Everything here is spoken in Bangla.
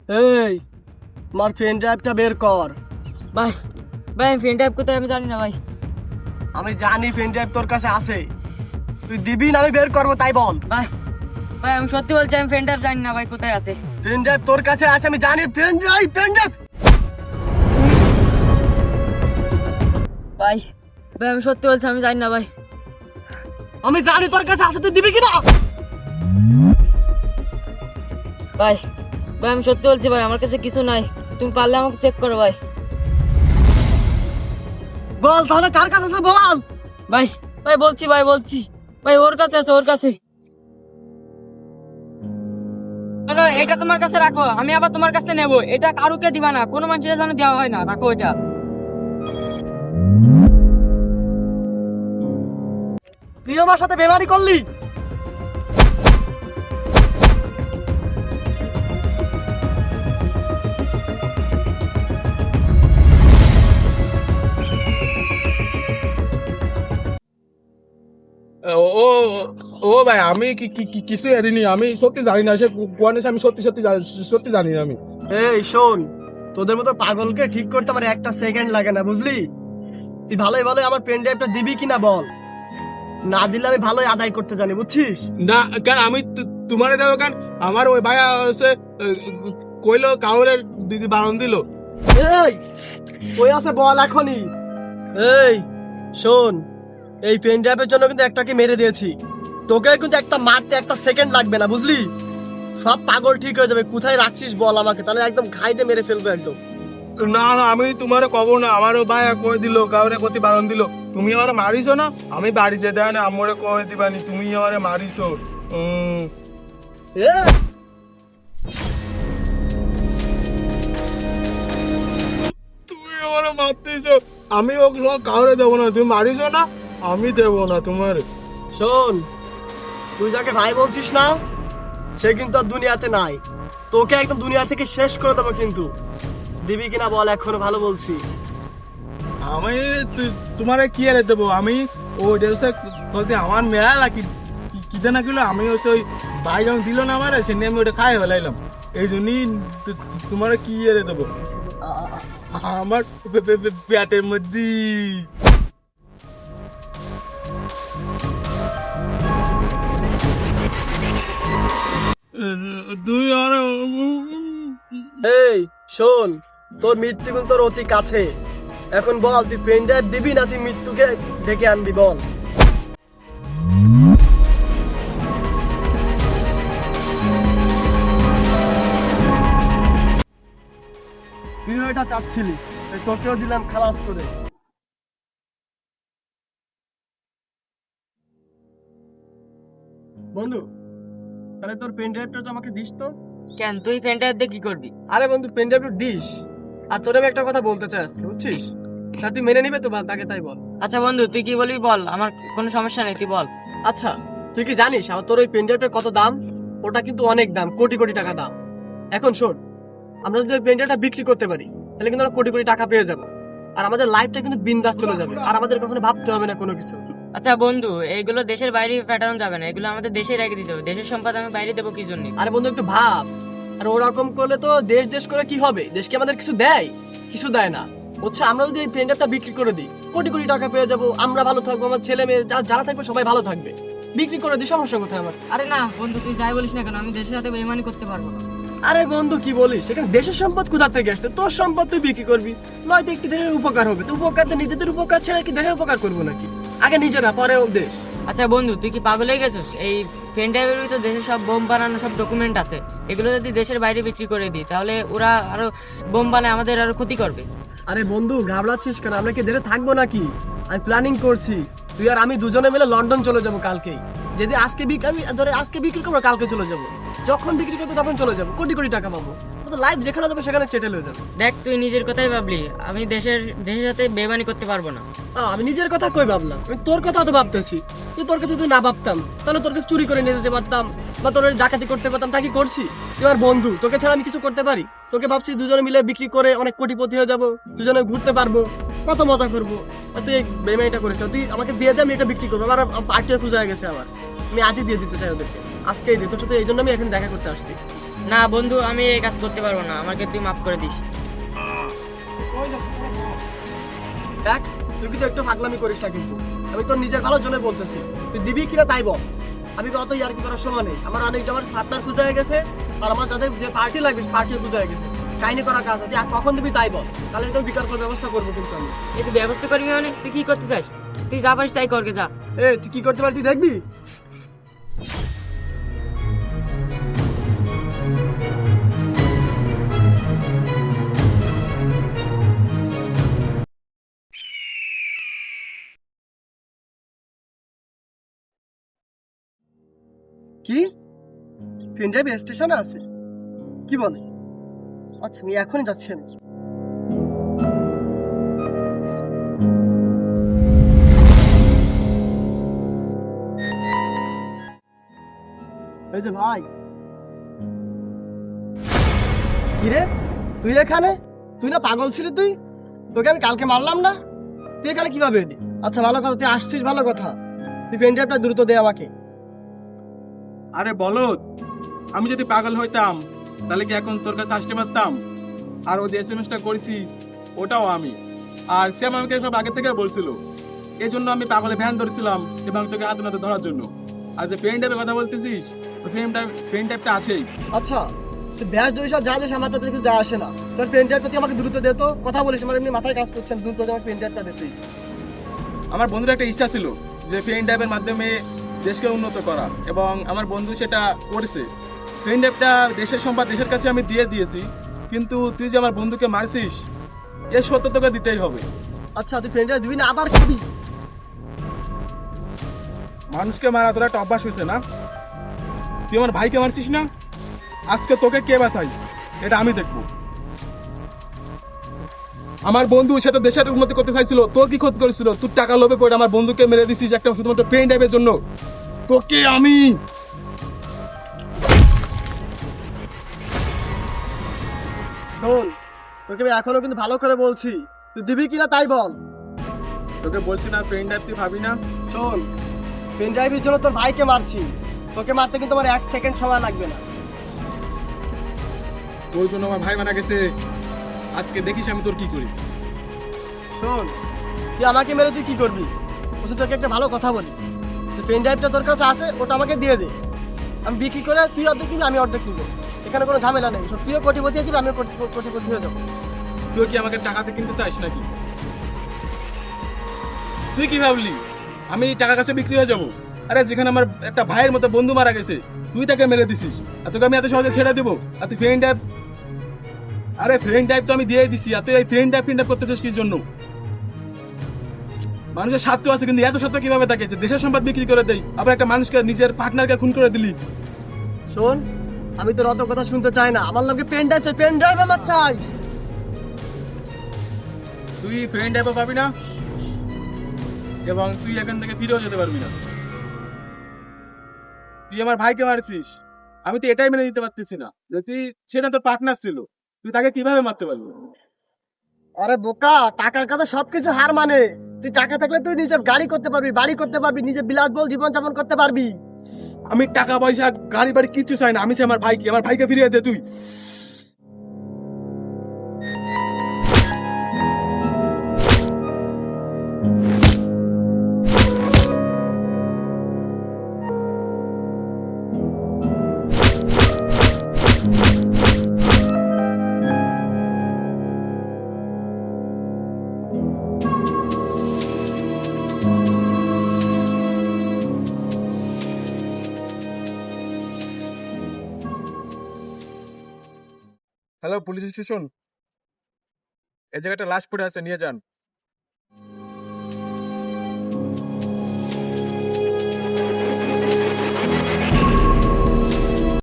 এই আমার পেন ড্রাইভটা বের কর। ভাই ভাই আমি পেন ড্রাইভ কোথায় আমি জানি না ভাই। আমি জানি পেন ড্রাইভ তোর কাছে আছে, তুই দিবি না আমি বের করবো তাই বল। ভাই ভাই আমি সত্যি বলছি আমি পেন ড্রাইভ জানি না ভাই কোথায় আছে। পেন ড্রাইভ তোর কাছে আছে আমি জানি। পেন ড্রাইভ ভাই ভাই আমি সত্যি বলছি আমি জানি না ভাই। আমি জানি তোর কাছে আছে, তুই দিবি কিনা? ভাই ভাই আমি সত্যি বলছি ভাই আমার কাছে কিছু নাই, তুমি পারলে আমাকে চেক করো ভাই। বল তাহলে কার কাছে আছে বল। ভাই ভাই বলছি ভাই বলছি ভাই ওর কাছে আছে ওর কাছে। না, এটা তোমার কাছে রাখো, আমি আবার তোমার কাছে নেবো। এটা কারুকে দিবা না, কোনো মানুষের জন্য দেওয়া হয় না, রাখো এটা। তুই আমার সাথে বেমানি করলি। ও ও ও ভাই আমি কিছু এদিনই আমি সত্যি জানি না সে কোয়ানে আমি সত্যি জানি না আমি। এই শোন, তোদের মতো পাগলকে ঠিক করতে আমার একটা সেকেন্ড লাগে না, বুঝলি? তুই ভালোই ভালোই আমার পেন ড্রাইভটা দিবি কিনা বল, না দিলে আমি ভালোই আদায় করতে জানি, বুঝছিস? না কেন আমি তোমারে দেবো কেন? আমার ওই ভাইয়া হচ্ছে কইলো কাউরের দিদি বারণ দিল। এই কই আছে বল এখনই। এই শোন, এই পেন ড্রাইভের জন্য কিন্তু একটাকে মেরে দিয়েছি, তোকে কিন্তু একটা মারতে একটা সেকেন্ড লাগবে না, বুঝলি? সব পাগল ঠিক হয়ে যাবে। কোথায় রাখছিস বল আমাকে, তাহলে একদম ঘাইতে মেরে ফেলবো একদম। না না আমি তোমারে কব না, আমারও ভাইয়া কই দিল কাউরে কতি বারণ দিল। তুমি আমার মারিছো না, আমি বাড়ি যেতে হয় না আমরে কই দিবানি, তুমি আমারে মারিছো। এ, তুমি আমারে মারতেছো, আমি ওগুলো কাউরে দেবো না। তুমি মারিছো না, আমি দেবো না তোমার। শোন, তুই যাকে ভাই বলছিস না, সে কিন্তু আর দুনিয়াতে নাই। তোকে একদম দুনিয়া থেকে শেষ করে দেবো, কিন্তু দিবি কিনা বল এখনো, ভালো বলছি। আমি তোমারে কি এর দেবো? আমি ও ড্রেসে আমার মেলা লাগি কিতে না কিলো, আমি হচ্ছে ওই ভাই যখন দিল না আমার সে নিয়ে আমি ওটা খাই ফেলাইলাম, এই জন্যই তোমারে কি এর দেবো? আমার পেটের মধ্যে তুই আর এই শোন, তোর মৃত্যু কিন্তু তোর অতি কাছে। এখন বল তুই পেন ড্রাইভ দিবি না তুই মৃত্যুকে ডেকে আনবি, বল। তুই এটা চাচ্ছিলি, তাই তোকেও দিলাম খালাস করে। বন্ধু, তাহলে তোর পেন ড্রাইভটা তো আমাকে দিস তো। কেন তুই পেন ড্রাইভ দিয়ে কি করবি? আরে বন্ধু, পেন ড্রাইভটা দিস। আর তোর আমি একটা কথা বলতে চাই আজকে, বুঝছিস? তা তুই মেনে নিবে তো বল, তাকে তাই বল। আচ্ছা বন্ধু তুই কি বলবি বল, আমার কোনো সমস্যা নেই, তুই বল। আচ্ছা, তুই কি জানিস আমার তোর ওই পেন ড্রাইভটার কত দাম? ওটা কিন্তু অনেক দাম, কোটি কোটি টাকা দাম। এখন শোন, আমরা যদি ওই পেন ড্রাইভটা বিক্রি করতে পারি তাহলে কিন্তু আমরা কোটি কোটি টাকা পেয়ে যাবো, আর আমাদের লাইফটা কিন্তু বিন্দাস চলে যাবে, আর আমাদের কখনো ভাবতে হবে না কোনো কিছু। আচ্ছা বন্ধু এইগুলো দেশের বাইরে পাঠানো যাবে না, এগুলো আমাদের দেশে রেখে দিতে হবে। দেশের সম্পদ আমি বাইরে দেবো কি জন্য? আরে বন্ধু একটু ভাব, আর ওরকম করলে তো দেশ দেশ করে কি হবে? দেশকে আমাদের কিছু দেয়? কিছু দেয় না। হচ্ছে আমরা যদি এই পেন ড্রাইভটা বিক্রি করে দিই কোটি কোটি টাকা পেয়ে যাবো, আমরা ভালো থাকবো, আমার ছেলে মেয়ে যারা থাকবে সবাই ভালো থাকবে। বিক্রি করে দিই, সমস্যা কোথায় আমার? আরে না বন্ধু তুই যাই বলিস না কেন, আমি দেশের সাথে বেইমানি করতে পারবো না। আরে বন্ধু কি বলিস, সেখানে দেশের সম্পদ কোথা থেকে আসছে? তোর সম্পদ তুই বিক্রি করবি, নয়তো একটি দেশের উপকার হবে। তো উপকার তো নিজেদের উপকার ছাড়া কি দেশের উপকার করবো নাকি? আগে নিজেরা পরে দেশ। আচ্ছা বন্ধু তুই কি পাগল হয়ে গেছিস? এই পেন ড্রাইভের ভিতর দেশের সব বোম বানানো সব ডকুমেন্ট আছে, এগুলো যদি দেশের বাইরে বিক্রি করে দিই তাহলে ওরা আরো বোম বানায় আমাদের আরো ক্ষতি করবে। আরে বন্ধু ঘাবড়াচ্ছিস কেন? আমরা কি দেশে থাকবো নাকি? আমি প্ল্যানিং করছি, তুই আর আমি দুজনে মিলে লন্ডন চলে যাবো কালকেই। যদি আজকে আমি ধরে আজকে বিক্রি করবো, কালকে চলে যাবো। যখন বিক্রি করবো তখন চলে যাবো, কোটি কোটি টাকা পাবো। তো লাইফ যেখানে যাবে সেখানে সেটেল হয়ে যাবে। দেখ তুই নিজের কথাই ভাবলি, আমি দেশের সাথে বেইমানি করতে পারবো না। আমি নিজের কথা কই ভাবলাম, আমি তোর কথা তো ভাবতেছি। তুই তোর কাছে যদি না ভাবতাম তাহলে তোর কাছে চুরি করে নিয়ে যেতে পারতাম, বা তোর ডাকাতি করতে পারতাম। তা কি করছি? তুই আমার বন্ধু, তোকে ছাড়া আমি কিছু করতে পারি? তোকে ভাবছি দুজনে মিলে বিক্রি করে অনেক কোটিপতি হয়ে যাবো, দুজনে ঘুরতে পারবো, কত মজা করবো। আর তুই এই বেইমানিটা করিস না। তুই আমাকে দিয়ে দে, আমি এটা বিক্রি করবো। আমার পার্টিও খুঁজে হয়ে গেছে, আমার আমি আজই দিয়ে দিতে চাই ওদেরকে, আজকেই দিই। তোর সাথে এই জন্য আমি এখন দেখা করতে আসছি। না বন্ধু, আমি এই কাজ করতে পারবো না, আমাকে তুই মাফ করে দিস। দেখ, তুই কিন্তু একটু পাগলামি করিস না কিন্তু। আমি তোর নিজের ভালোর জন্য বলতেছি, তুই দিবি কিনা তাই বল। আমি তো অত ইয়ার্কি করার সময় নেই। আমার অনেক আমার পার্টনার খুঁজে হয়ে গেছে, আর আমার যাদের যে পার্টি লাগবে পার্টিও খুঁজে হয়ে গেছে। কাহিনী করা কাজ তুই কখন দিবি তাই বল, তাহলে একদম বিকল্প ব্যবস্থা করবো কিন্তু আমি। এই তুই ব্যবস্থা করবি মানে তুই কি করতে চাস? তুই যা পারিস তাই করকে যা। তুই কি করতে পারবি তুই দেখবি। কি পেন ড্রাইভ স্টেশনে আছে? কি বলে? আচ্ছা আমি এখনই যাচ্ছি আমি। এই যে ভাই, কিরে তুই এখানে? তুই না পাগল ছিলি? তোকে আমি কালকে মারলাম না? তুই এখানে কিভাবে এলি? আচ্ছা ভালো কথা, তুই আসছিস ভালো কথা। তুই পেন ড্রাইভটা দ্রুত দে আমাকে। আরে বলদ, আমি যদি পাগল হইতাম তাহলে কি এখন তোর কাছে আসতে পারতাম? আর ও যে এসএমএসটা করেছি ওটাও আমি, আর সে আমাকে সব আগে থেকে বলছিল। এই জন্য আমি পাগলে ভ্যান ধরছিলাম এবং তোকে হাতে নাতে ধরার জন্য। আর যে পেন টাইপের কথা বলতেছিস, ওই পেন টাইপটা আছেই। আচ্ছা তুই ব্যাস ধরিস আর যা যাস, আমার তাতে কিছু যা আসে না। তোর পেন ড্রাইভটা তুই আমাকে দ্রুত দে তো। কথা বলিস, আমার এমনি মাথায় কাজ করছে, দ্রুত আমাকে পেন ড্রাইভটা দে তুই। আমার বন্ধুর একটা ইচ্ছা ছিল যে পেন ড্রাইভের মাধ্যমে দেশকে উন্নত করা, এবং আমার বন্ধু সেটা করেছে। পেন ড্রাইভটা দেশের সম্পদ দেশের কাছে আমি দিয়ে দিয়েছি, কিন্তু তুই যে আমার বন্ধুকে মারছিস এর সত্য তোকে দিতেই হবে। আচ্ছা তুই পেন ড্রাইভ দিবি না আবার খাবি? মানুষকে মারা তোর একটা অভ্যাস হয়েছে না? তুই আমার ভাইকে মারছিস না? আজকে তোকে কে বাঁচাই এটা আমি দেখবো। আমার বন্ধু সেটা দেশের উন্নতি করতে চাইছিল, তোর কি ক্ষতি করেছিল? তুই টাকা লোভে পড়ে আমার বন্ধুকে মেরে দিছিস একটা শুধুমাত্র পেন ড্রাইভের জন্য। তোকে আমি শোন, তোকে আমি এখনো কিন্তু ভালো করে বলছি, তুই দিবি কিনা তাই বল। তোকে বলছি না পেন ড্রাইভ তুই ভাবি না? শোন, পেন ড্রাইভের জন্য তোর ভাইকে মারছি, তোকে মারতে কিন্তু আমার 1 সেকেন্ড সময় লাগবে না। তোর জন্য আমার ভাই মারা গেছে, আজকে দেখিস আমি তোর কি করি। শোন, তুই আমাকে মেরে তুই কি করবি? বলছি তোকে একটা ভালো কথা বলি, পেন ড্রাইভটা তোর কাছে আছে, ওটা আমাকে দিয়ে দে। আমি বিক্রি করে তুই অর্ধেক নিবি, আমি অর্ধেক নিবো। এখানে কোনো ঝামেলা নেই। তুইও কোটিপতি আছিস, আমিও কোটিপতি হয়ে যাবো। তুই কি আমাকে টাকাতে কিনতে চাস নাকি? তুই কি ভাবলি আমি টাকার কাছে বিক্রি হয়ে যাবো? আরে যেখানে আমার একটা ভাইয়ের মতো বন্ধু মারা গেছে, তুই তাকে মেরে দিছিস, আর তোকে আমি এত সহজে ছেড়ে দেবো? আর তুই ফ্রেন্ড ড্রাইভ, আরে ফ্রেন্ড ড্রাইভ তো আমি দিয়ে দিছি, আর তুই এই ফ্রেন্ড ড্রাইভ করতেছিস কি জন্য? মানুষের স্বার্থ আছে, কিন্তু এত স্বার্থ কিভাবে থাকে যে দেশের সম্পদ বিক্রি করে দেয়, আবার একটা মানুষকে নিজের পার্টনারকে খুন করে দিলি। শোন, আমি তোর অত কথা শুনতে চাই না। আমার লোকে পেন ড্রাইভ চাই, পেন ড্রাইভ আমার চাই। তুই ফ্রেন্ড ড্রাইভও পাবি না, এবং তুই এখান থেকে ফিরেও যেতে পারবি না। তুই আমার ভাইকে মারছিস, আমি তো এটাই মেনে নিতে পারতেছি না যে তুই, সেটা তোর পার্টনার ছিল, তুই তাকে কিভাবে মারতে পারবি? আরে বোকা, টাকার কাছে সবকিছু হার মানে। তুই টাকা থাকলে তুই নিজের গাড়ি করতে পারবি, বাড়ি করতে পারবি, নিজে বিলাসবহুল জীবন যাপন করতে পারবি। আমি টাকা পয়সা গাড়ি বাড়ি কিচ্ছু চাই না, আমি চাই আমার ভাইকে ফিরিয়ে দে তুই। হ্যালো পুলিশ স্টেশন, এই জায়গাটা লাশ পড়ে আছে, নিয়ে যান।